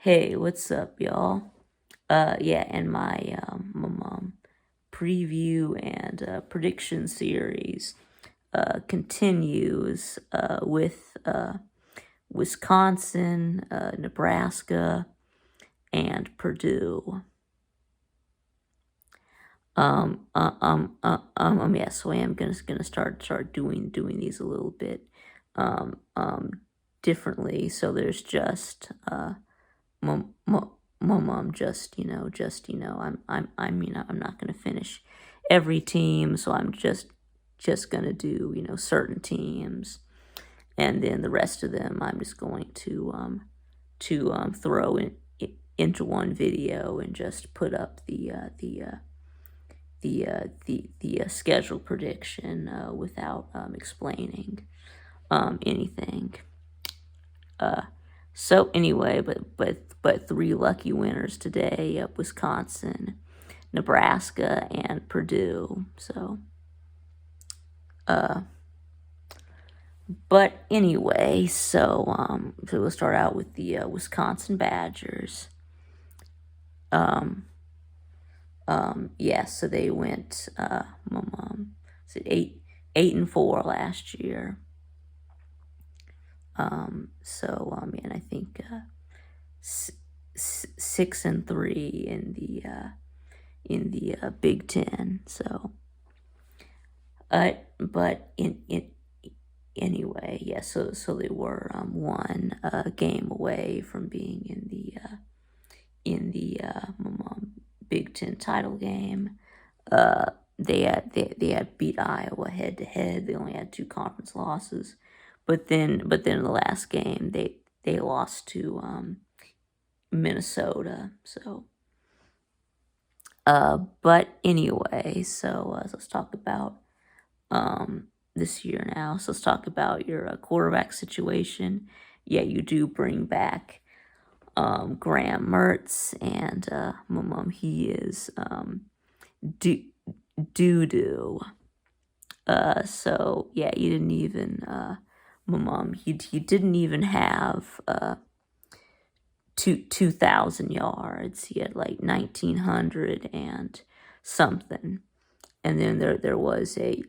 Hey, what's up, y'all? Yeah, and my preview and prediction series continues with Wisconsin, Nebraska, and Purdue. Yeah, so I am gonna start doing these a little bit um um differently. So there's just mom, mom, mom, I'm not gonna finish every team, so I'm just gonna do certain teams, and then the rest of them I'm just going to throw into one video and just put up the schedule prediction without explaining anything. Uh, so anyway, but three lucky winners today: Wisconsin, Nebraska, and Purdue. Uh, but anyway, so we'll start out with the Wisconsin Badgers. Um, yeah, so they went said 8-4 last year. And I think 6-3 in the Big Ten. So, but in anyway, yeah. So they were one game away from being in the Big Ten title game. They had beat Iowa head to head. They only had two conference losses, but then in the last game they lost to Minnesota. But anyway, so let's talk about this year now. So let's talk about your quarterback situation. Yeah, you do bring back Graham Mertz, and he is do doo doo. So yeah, he didn't even he didn't even have 2,000 yards. He had like 1,900 and something. And then there was a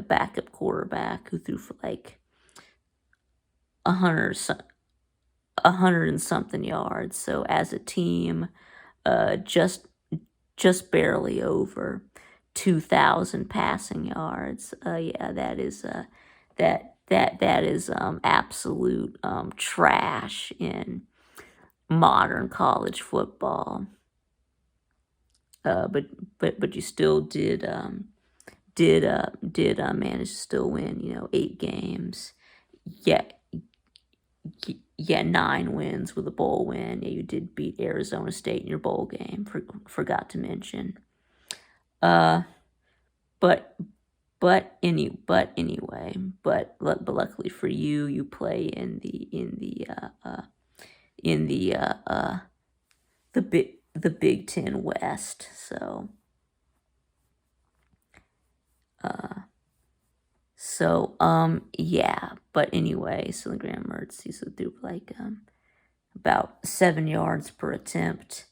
backup quarterback who threw for like 100 100 and something yards. So as a team, just barely over 2,000 passing yards. Yeah, that is that is absolute trash in modern college football. But you still did manage to still win 8 games. Yeah, yeah, 9 wins with a bowl win. Yeah, you did beat Arizona State in your bowl game. Forgot to mention. Uh, but anyway, but luckily for you, you play in the Big Ten West. Yeah. But anyway, so the Graham Mertz, he's threw like about 7 yards per attempt,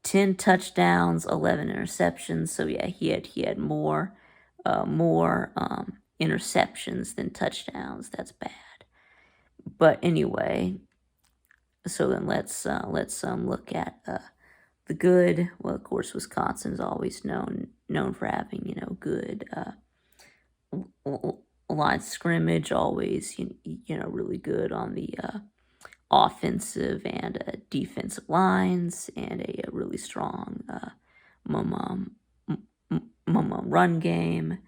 10 touchdowns, 11 interceptions. So yeah, he had more interceptions than touchdowns. That's bad. But anyway, so then let's look at the good. Well, of course, Wisconsin's always known for having good line scrimmage. Always really good on the offensive and defensive lines, and a really strong run game.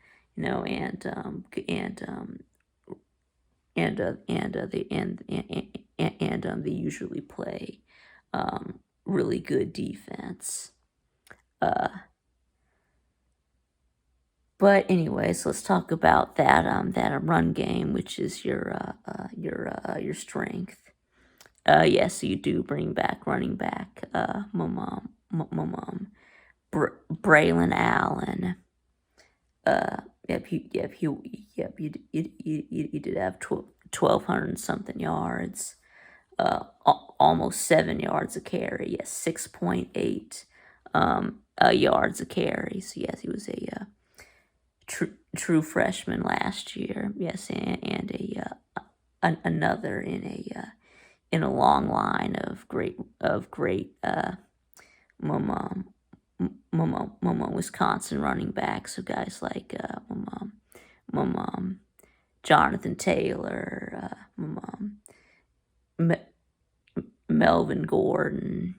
They usually play really good defense. But anyway, so let's talk about that run game, which is your strength. Yes, so you do bring back running back Braylon Allen. You did have 1,200 something yards. almost 7 yards a carry. Yes, 6.8 yards a carry. So yes, he was a true freshman last year. Yes, and another in a long line of great Wisconsin running backs. So guys like Jonathan Taylor, Melvin Gordon,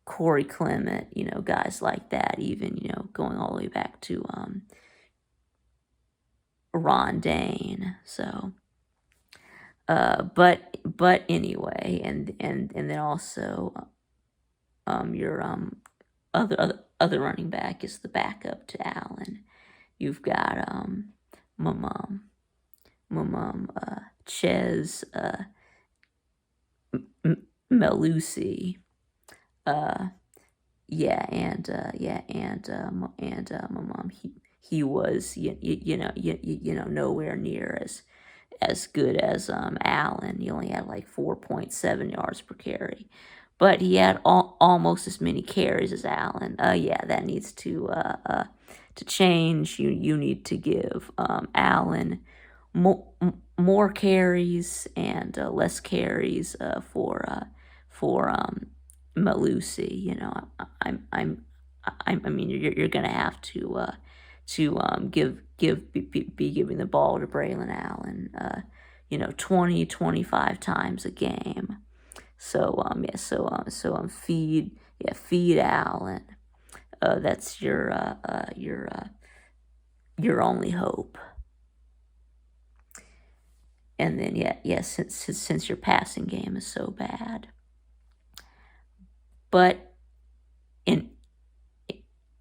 Corey Clement, guys like that, even, going all the way back to Ron Dane. So, but anyway, and then also your other running back is the backup to Allen. You've got Ches Melusi, he was nowhere near as good as Allen. He only had like 4.7 yards per carry, but he had almost as many carries as Allen. That needs to change. You need to give Allen more carries and less carries for Malusi. I mean, you're gonna have to be giving the ball to Braylon Allen, 20-25 times a game. So feed Allen. That's your only hope. And then since your passing game is so bad, but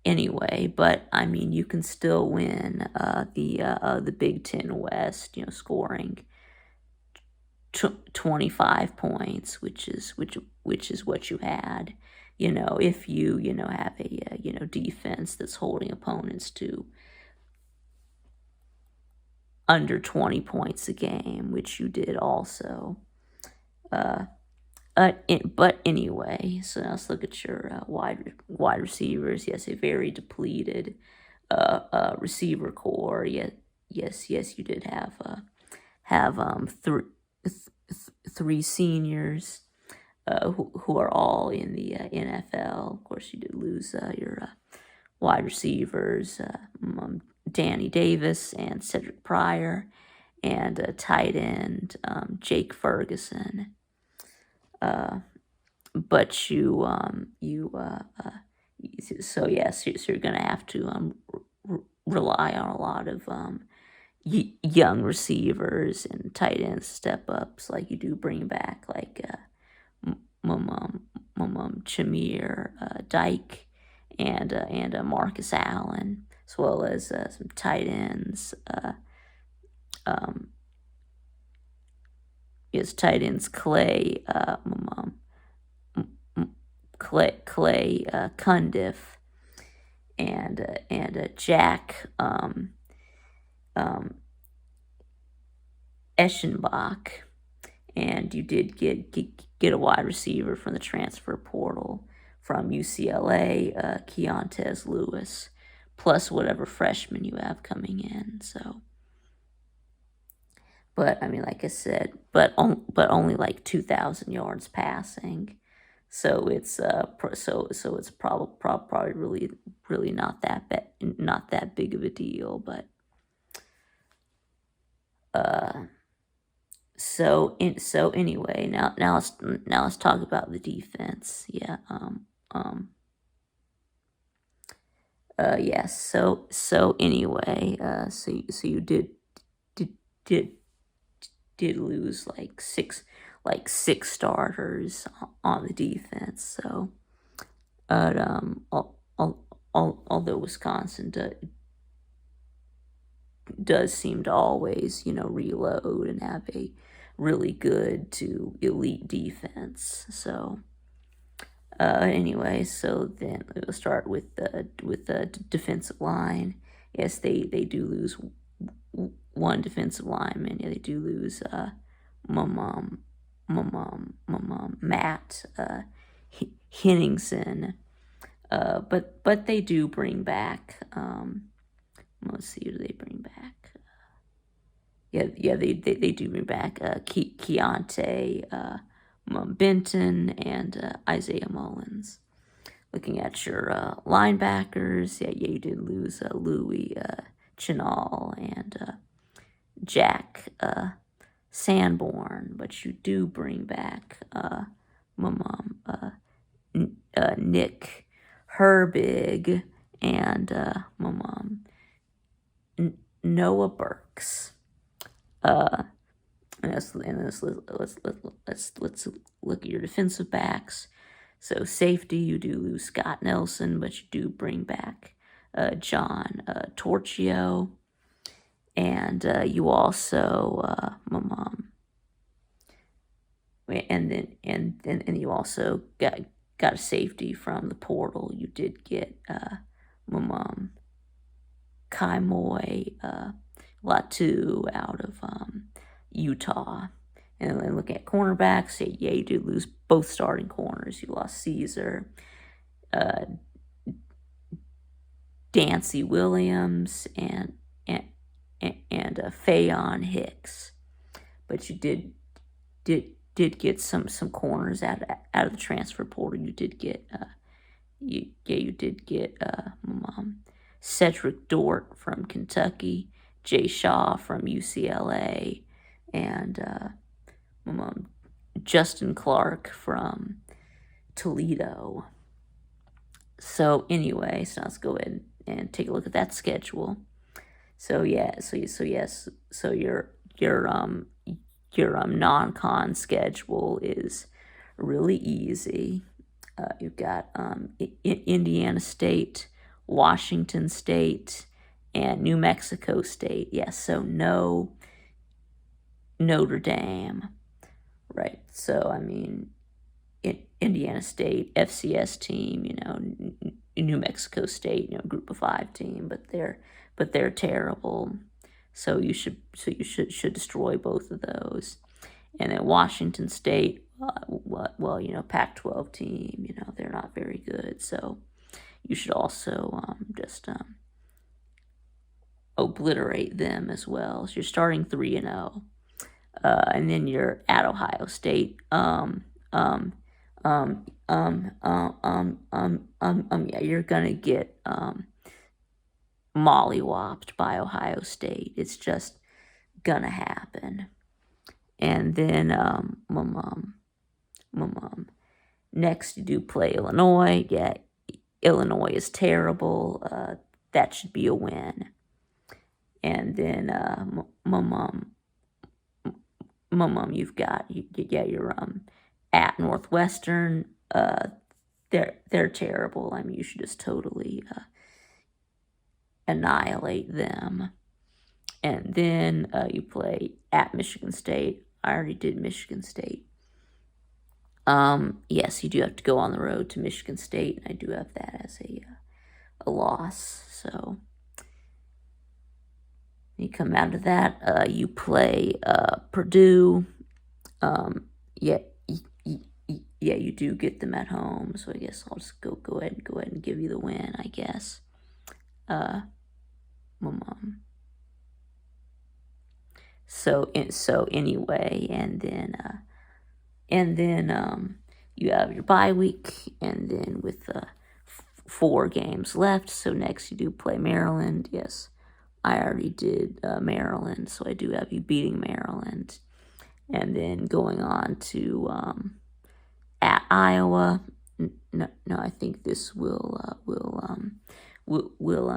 anyway, I mean, you can still win the Big Ten West, scoring 25 points, which is what you had. If you have a defense that's holding opponents to under 20 points a game, which you did also. But anyway, so now let's look at your wide receivers. Yes, a very depleted receiver core. Yes, you did have three seniors who are all in the NFL. Of course, you did lose your wide receivers, Danny Davis and Cedric Pryor, and tight end Jake Ferguson. But you're gonna have to rely on a lot of young receivers and tight end step ups, like you do bring back like Jameer Dyke and Marcus Allen, as well as some tight ends. Tight ends Clay Cundiff and Jack Eschenbach, and you did get a wide receiver from the transfer portal from UCLA, Keontez Lewis, plus whatever freshman you have coming in. So, but I mean, like I said, but only like 2,000 yards passing. So it's it's probably really not that big of a deal, but so anyway, now let's talk about the defense. So anyway, so you did lose like six starters on the defense. So, although Wisconsin does seem to always reload and have a really good to elite defense. So, anyway, so then we'll start with the defensive line. Yes, they do lose one defensive lineman. Yeah, they do lose Matt Henningsen. But they do bring back. Let's see, who do they bring back? They do bring back Keontae Benton and Isaiah Mullins. Looking at your linebackers, you did lose Louis Chinall and Jack Sanborn, but you do bring back Nick Herbig and Noah Burks. Let's look at your defensive backs. So safety, you do lose Scott Nelson, but you do bring back John Torchio, and you also and you also got a safety from the portal. You did get Kai Moy Latu out of Utah. And then looking at cornerbacks, you did lose both starting corners. You lost Caesar, Dancy Williams, and Fayon Hicks, but you did get some corners out of the transfer portal. You did get Cedric Dort from Kentucky, Jay Shaw from UCLA, and Justin Clark from Toledo. So anyway, so let's go ahead and take a look at that schedule. So your non-con schedule is really easy. You've got Indiana State, Washington State, and New Mexico State. Yes, so no Notre Dame, right? So I mean, Indiana State FCS team, New Mexico State, Group of 5 team, but they're terrible. So you should destroy both of those. And then Washington State, Pac-12 team, they're not very good. So you should also just obliterate them as well. So you're starting 3-0, and then you're at Ohio State. You're gonna get mollywopped by Ohio State. It's just gonna happen. And then next you do play Illinois. Yeah, Illinois is terrible. That should be a win. And then you've got you're at Northwestern. They're terrible. I mean, you should just totally annihilate them. And then you play at Michigan State. I already did Michigan State. Yes, you do have to go on the road to Michigan State, and I do have that as a loss. So you come out of that, you play Purdue. You do get them at home. So I guess I'll just go ahead and give you the win, I guess. So anyway, and then you have your bye week, and then with 4 games left. So next you do play Maryland. Yes, I already did Maryland, so I do have you beating Maryland, and then going on to at Iowa. No, I think this will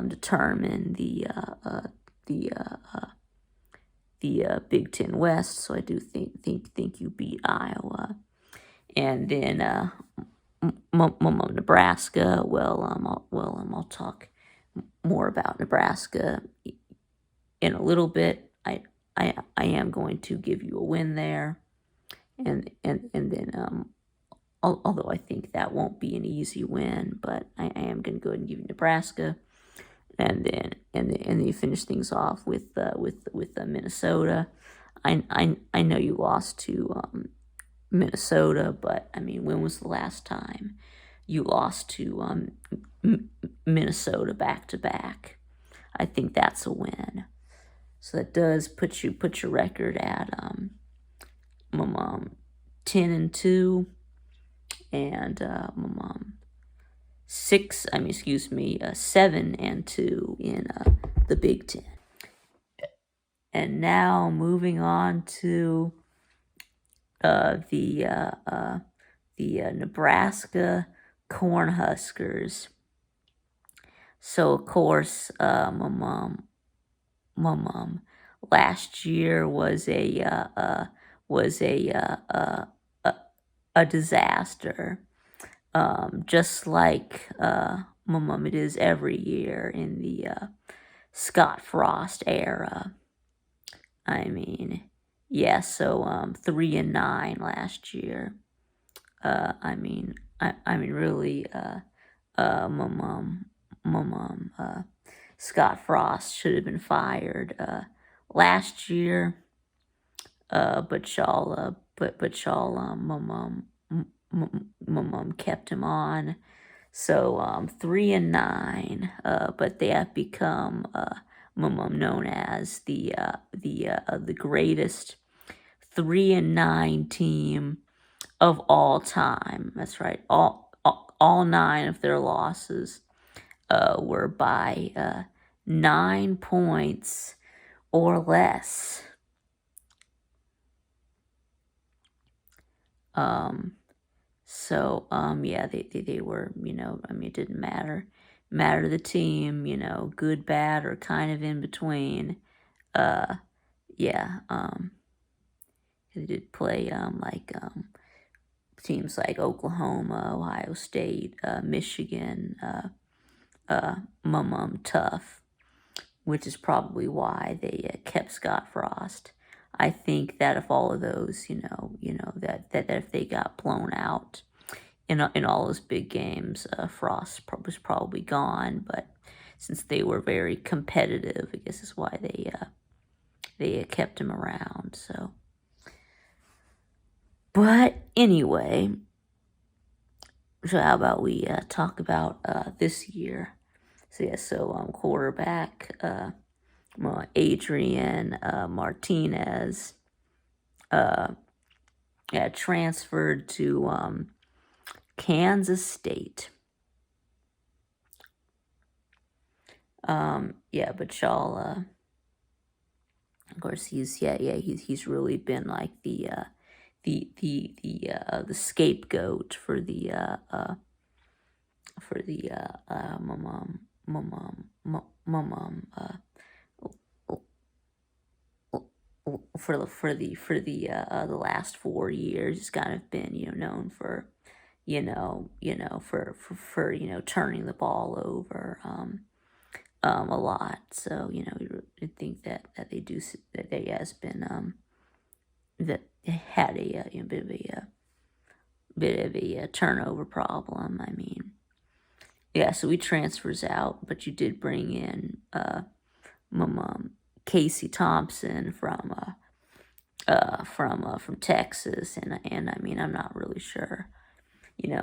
determine the Big Ten West. So I do think you beat Iowa, and then Nebraska. I'll talk more about Nebraska in a little bit. I am going to give you a win there, and then although I think that won't be an easy win, but I am going to go ahead and give you Nebraska. then you finish things off with Minnesota. I know you lost to Minnesota, but I mean, when was the last time you lost to Minnesota back to back? I think that's a win. So that does put your record at 10-2 and 7-2 in the Big Ten. And now moving on to the Nebraska Cornhuskers. So of course, last year was a disaster, just like it is every year in the Scott Frost era. I mean, yeah. So 3-9 last year. I mean, really. Scott Frost should have been fired last year, but y'all kept him on. So 3-9, but they have become known as the greatest 3-9 team of all time. That's right. All 9 of their losses were by 9 points or less. Yeah, they were, it didn't matter to the team, good, bad, or kind of in between. Yeah, they did play teams like Oklahoma, Ohio State, Michigan, tough, which is probably why they kept Scott Frost. I think that if all of those, that if they got blown out in all those big games, Frost was probably gone. But since they were very competitive, I guess is why they kept him around. So, but anyway, so how about we talk about this year? So yeah, quarterback Adrian Martinez transferred to Kansas State. But y'all, of course, he's really been like the scapegoat for the the last 4 years. He's kind of been known for for turning the ball over a lot. So I think that they do that they has been that had a bit of a turnover problem. I mean, yeah. So he transfers out, but you did bring in Casey Thompson from Texas, and I mean, I'm not really sure,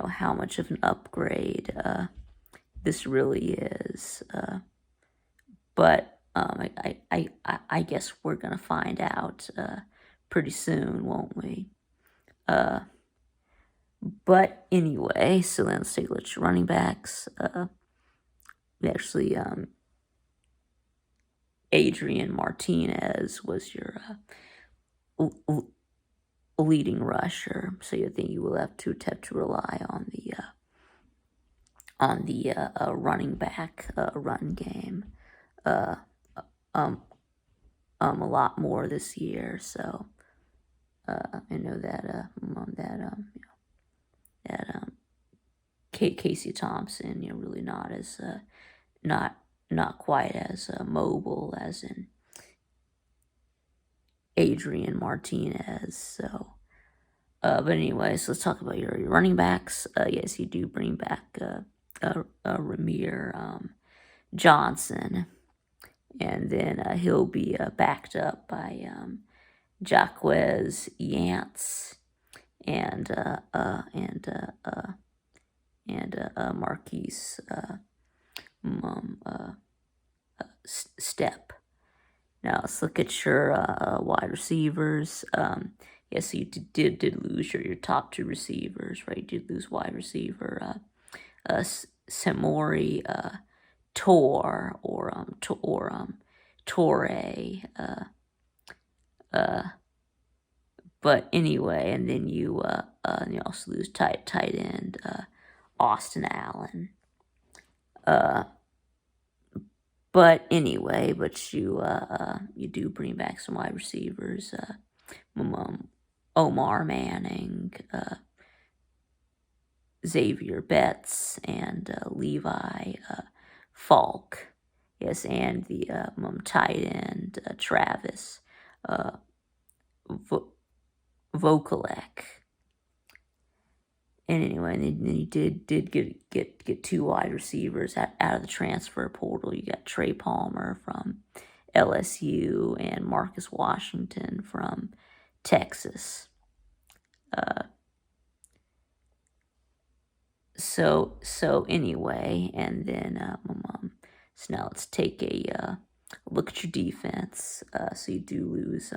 how much of an upgrade this really is. But I guess we're gonna find out pretty soon, won't we? But anyway, so then let's take a look at your running backs. Actually, Adrian Martinez was your leading rusher, so you think you will have to rely on the running back run game a lot more this year. So I know that Casey Thompson, really not as not quite as mobile as in Adrian Martinez. So, but anyways, let's talk about your running backs. Yes, you do bring back Ramir Johnson, and then he'll be backed up by Jaquez Yance and Marquise Mum Step. Now let's look at your wide receivers. Yes, so you did lose your top two receivers, right? You did lose wide receiver Samori Tor or Torre. But anyway, and then you also lose tight end Austin Allen. But anyway, you do bring back some wide receivers. Omar Manning, Xavier Betts, and Levi Falk. Yes, and the tight end Travis Vokalek. And anyway, and then you did get two wide receivers out of the transfer portal. You got Trey Palmer from LSU and Marcus Washington from Texas. So anyway, and then so now let's take a look at your defense. So you do lose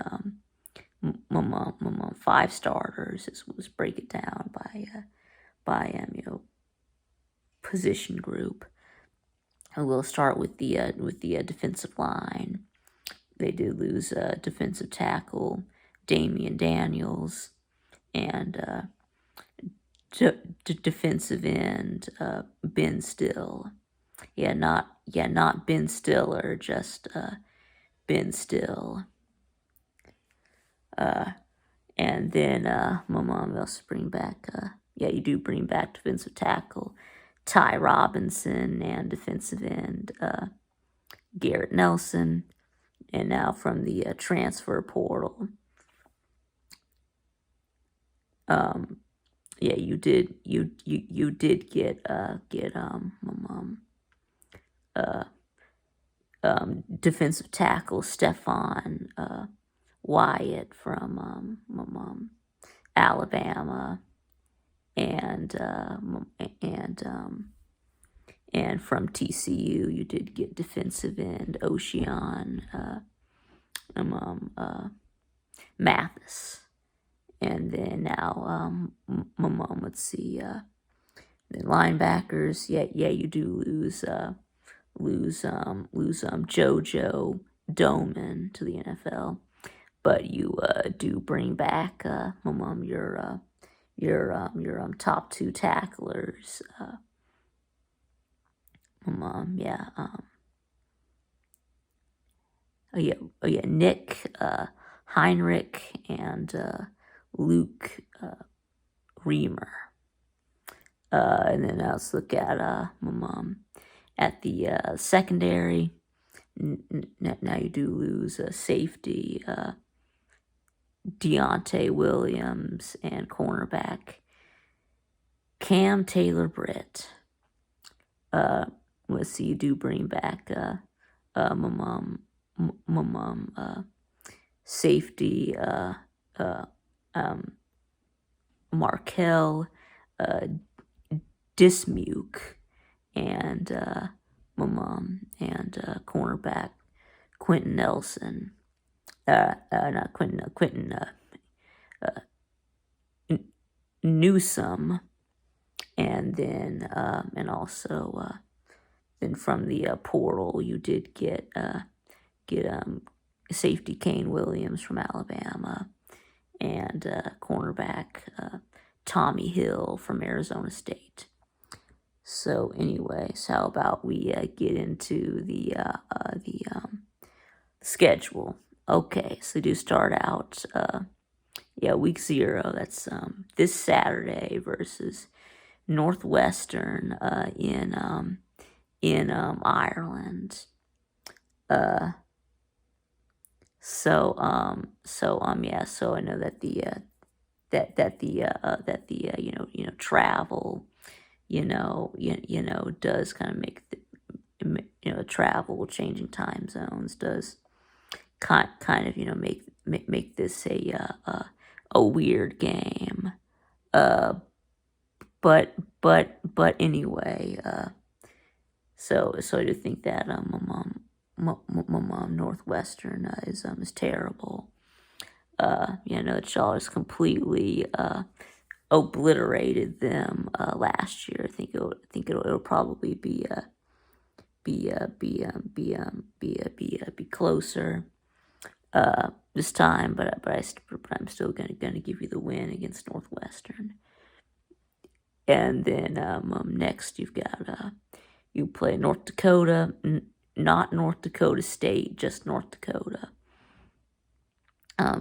5 starters. Let's break it down by position group. And we'll start with the defensive line. They did lose defensive tackle Damian Daniels and defensive end Ben Still. Not Ben Stiller, just Ben Still. And then my mom also bring back you do bring back defensive tackle Ty Robinson and defensive end Garrett Nelson. And now from the transfer portal, you did get defensive tackle Stefan Wyatt from Alabama, and from TCU you did get defensive end Ocean Mathis. And then now let's see, the linebackers, you do lose JoJo Doman to the NFL, but you do bring back your top 2 tacklers. Nick Heinrich and Luke Reamer. And then let's look at the secondary. Now you do lose safety Deontay Williams and cornerback Cam Taylor-Britt. Let's see, you do bring back safety Markel Dismuke and cornerback Quentin Nelson. Quentin Newsome, and then then from the portal you did get safety Kane Williams from Alabama and cornerback Tommy Hill from Arizona State. So anyway, so how about we get into the schedule? Okay, so do start out week 0. That's this Saturday versus Northwestern in Ireland. So I know that the travel does kind of travel, changing time zones does kind of make this a weird game. Uh, but anyway, so I do think that my mom Northwestern is terrible. You know, Charlotte completely obliterated them last year. It'll probably be closer this time, but I'm still gonna give you the win against Northwestern. And then next you've got you play North Dakota, not North Dakota State, just North Dakota.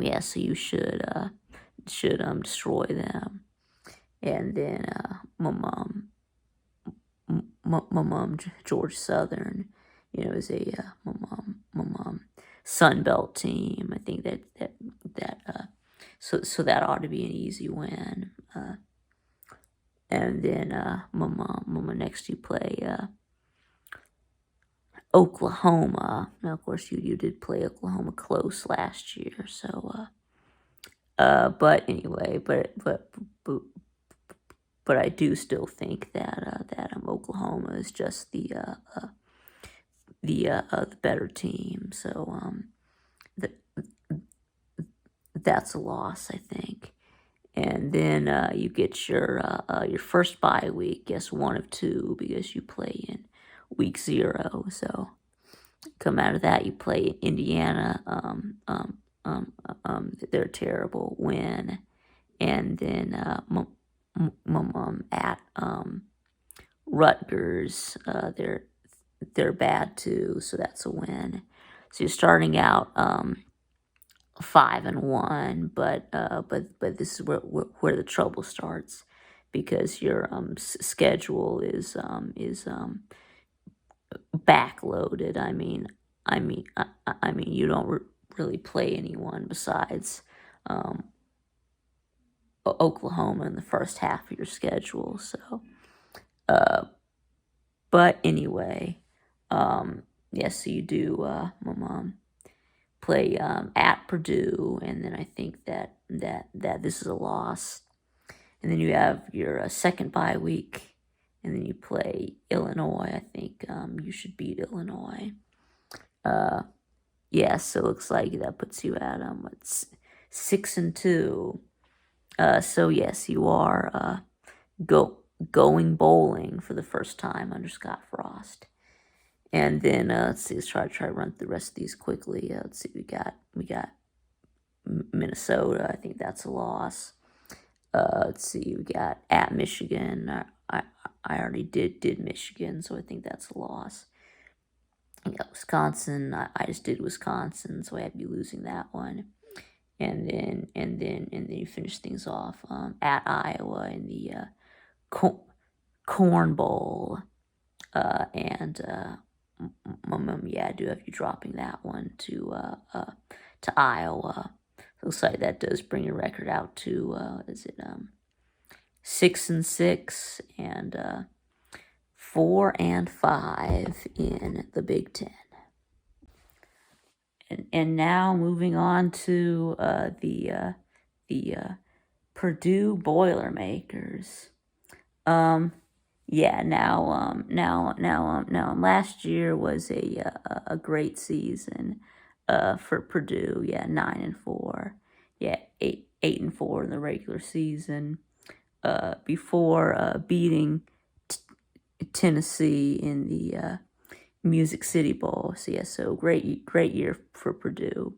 Yeah, so you should destroy them. And then my mom Georgia Southern, is a my mom Sun Belt team. I think so that ought to be an easy win. And then mama next you play Oklahoma. Now of course you did play Oklahoma close last year, so but anyway, but but I do still think that Oklahoma is just the better team. So th- that's a loss, I think. And then you get your first bye week, guess one of two, because you play in week 0. So come out of that, you play Indiana. They're terrible. Win, and then at Rutgers. They're bad too, so that's a win. So you're starting out 5-1, but this is where the trouble starts, because your schedule is backloaded. I mean, you don't really play anyone besides Oklahoma in the first half of your schedule. So, but anyway, yes, so you do. My mom play at Purdue, and then I think that this is a loss. And then you have your second bye week, and then you play Illinois. I think you should beat Illinois. Yeah, so it looks like that puts you at 6-2. So yes, you are going bowling for the first time under Scott Frost. And then let's see, let's try to run through the rest of these quickly. Let's see, we got Minnesota. I think that's a loss. Let's see, we got at Michigan. I already did Michigan, so I think that's a loss. I got Wisconsin. I just did Wisconsin, so I have you losing that one. And then you finish things off at Iowa in the Corn Bowl. And yeah, I do have you dropping that one to Iowa. Looks like that does bring your record out to 6-6 and 4-5 in the Big Ten. And now moving on to the Purdue Boilermakers. Yeah. Now, last year was a great season for Purdue. Yeah, 9-4. Yeah, 8-4 in the regular season. Before beating Tennessee in the Music City Bowl. So yeah, so great year for Purdue.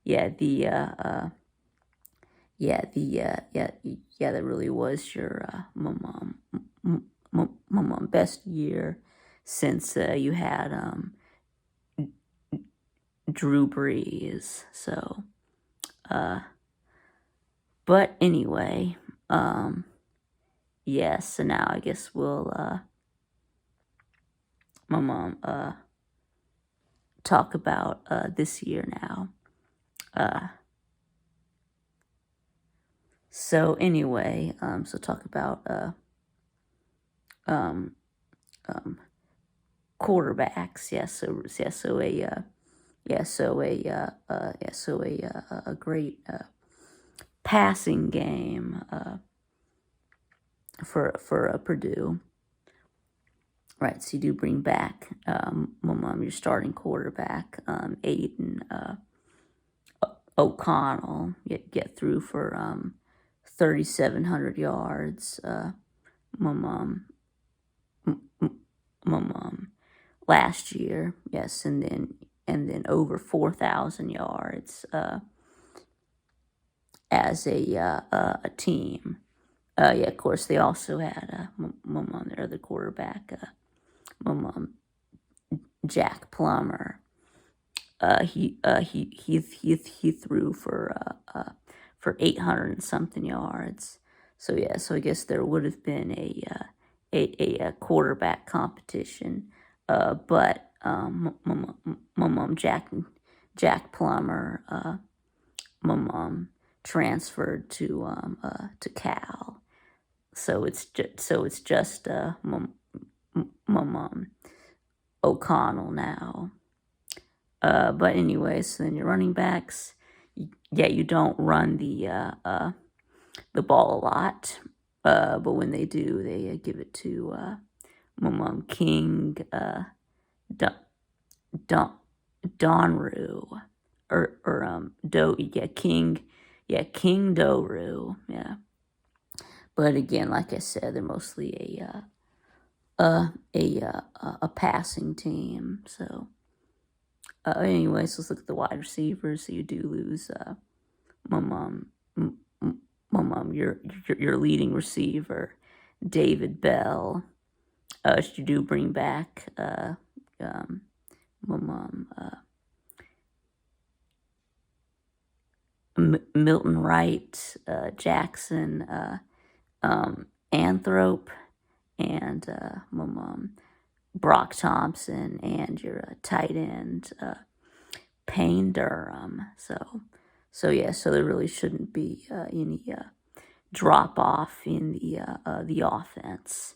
Yeah, that really was your best year since you had Drew Brees. So, but anyway, yes. So now I guess we'll talk about this year now. So anyway, so talk about quarterbacks. A great passing game for Purdue. Right, so you do bring back your starting quarterback, Aiden O'Connell, get through for 3,700 yards. Last year, yes, and then over 4,000 yards as a team. Of course, they also had their other quarterback, Jack Plummer. He threw for 800 and something yards. So I guess there would have been a quarterback competition, but Jack Plummer transferred to Cal. So it's just O'Connell now. But anyway, so then your running backs, you don't run the ball a lot, but when they do, they give it to King Donru King Doru, yeah. But again, like I said, they're mostly a passing team. So anyways, let's look at the wide receivers. So you do lose your leading receiver, David Bell. You do bring back Milton Wright, Jackson Anthrope, and Brock Thompson, and your tight end Payne Durham. So there really shouldn't be any drop off in the offense.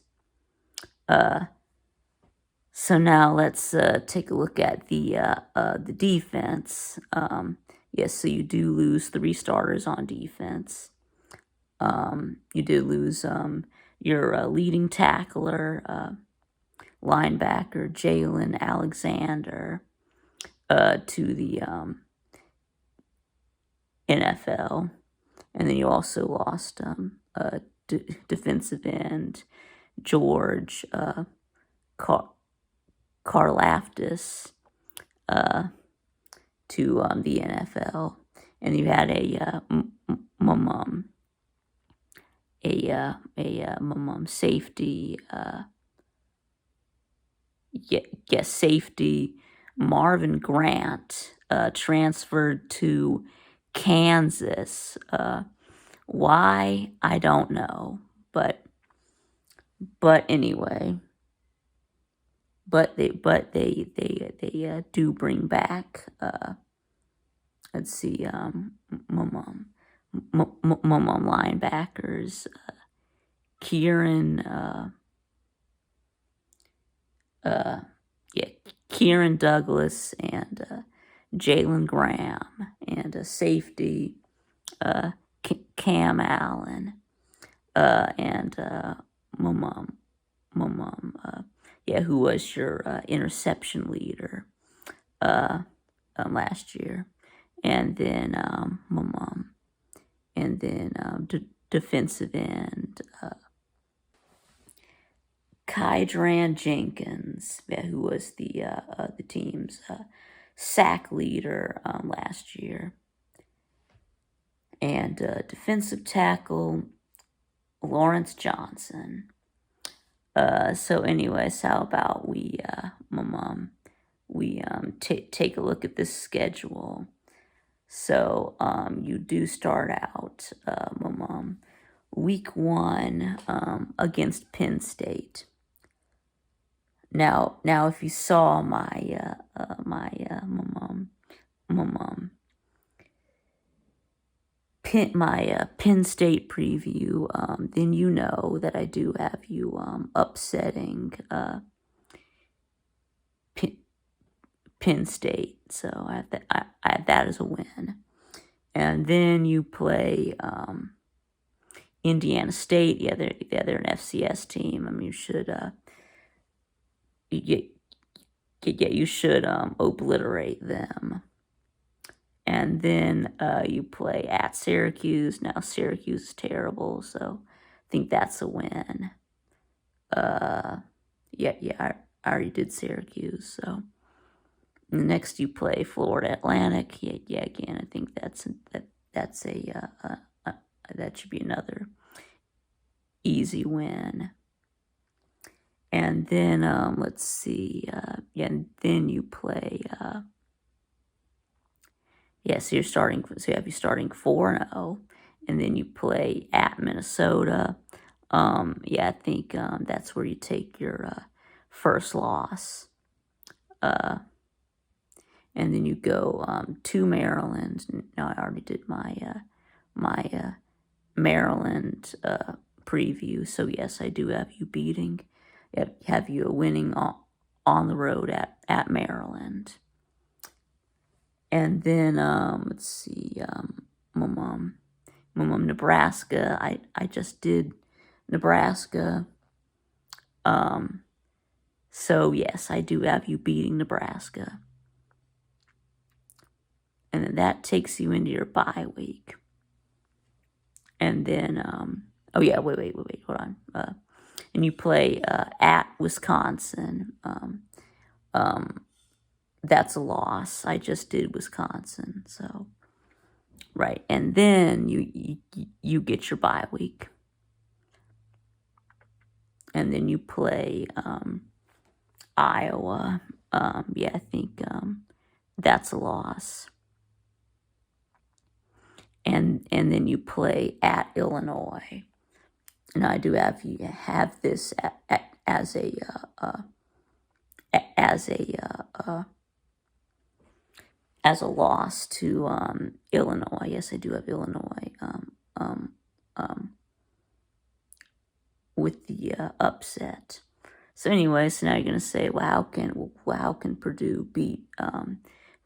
So now let's take a look at the defense. So you do lose 3 starters on defense. You did lose your leading tackler, linebacker Jalen Alexander, to the NFL, and then you also lost defensive end George Karlaftis to the NFL, and you had a safety safety Marvin Grant transferred to Kansas. Why, I don't know, but anyway, they do bring back let's see, linebackers, Kieran Douglas and Jalen Graham, and a safety Cam Allen, and who was your interception leader last year, and then defensive end Kydran Jenkins, who was the team's sack leader last year, and defensive tackle Lawrence Johnson. So anyways, how about we take a look at this schedule. So you do start out week 1 against Penn State. Now, if you saw my Penn State preview, then you know that I do have you upsetting Penn State. So I have that as a win. And then you play Indiana State. Yeah, they're an FCS team. I mean, you should obliterate them. And then you play at Syracuse. Now Syracuse is terrible, so I think that's a win. I already did Syracuse. So next you play Florida Atlantic. Again, I think that's that should be another easy win. And then let's see. And then you play. So you're starting. So you starting 4-0, and then you play at Minnesota. I think that's where you take your first loss. And then you go to Maryland. Now I already did my Maryland preview. So yes, I do have you beating. Have you winning on the road at Maryland. And then let's see, Nebraska. I just did Nebraska. So yes, I do have you beating Nebraska. And then that takes you into your bye week. And then wait, hold on. And you play at Wisconsin. That's a loss. I just did Wisconsin, so right. And then you get your bye week, and then you play Iowa. I think that's a loss. And then you play at Illinois. And I do have this as a loss to Illinois. Yes, I do have Illinois with the upset. So anyway, so now you're gonna say, well, how can Purdue beat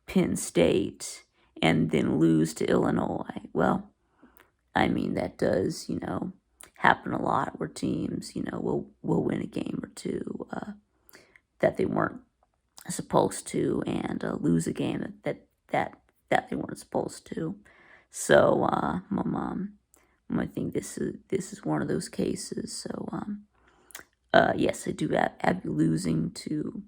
Penn State and then lose to Illinois? Well, I mean, that does happen a lot where teams will win a game or two that they weren't supposed to, and lose a game that they weren't supposed to. So I think this is one of those cases. So yes, I do have you losing to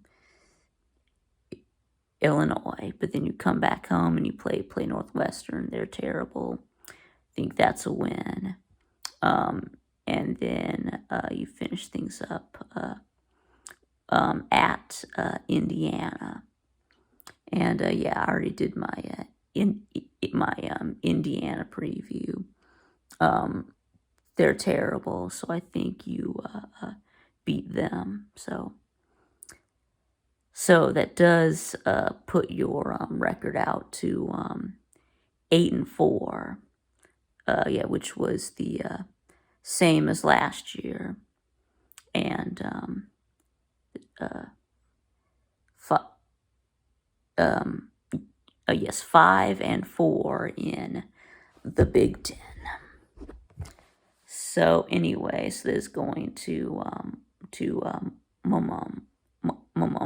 Illinois, but then you come back home and you play Northwestern. They're terrible. I think that's a win. And then you finish things up at Indiana. And I already did my Indiana preview. They're terrible, so I think you beat them. So that does put your record out to 8-4. Which was the same as last year, and 5-4 in the Big Ten. So anyway, so this is going to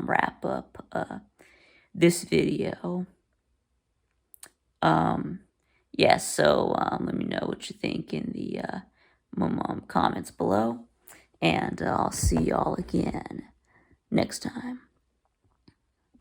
wrap up this video. So let me know what you think in the comments below, and I'll see y'all again next time.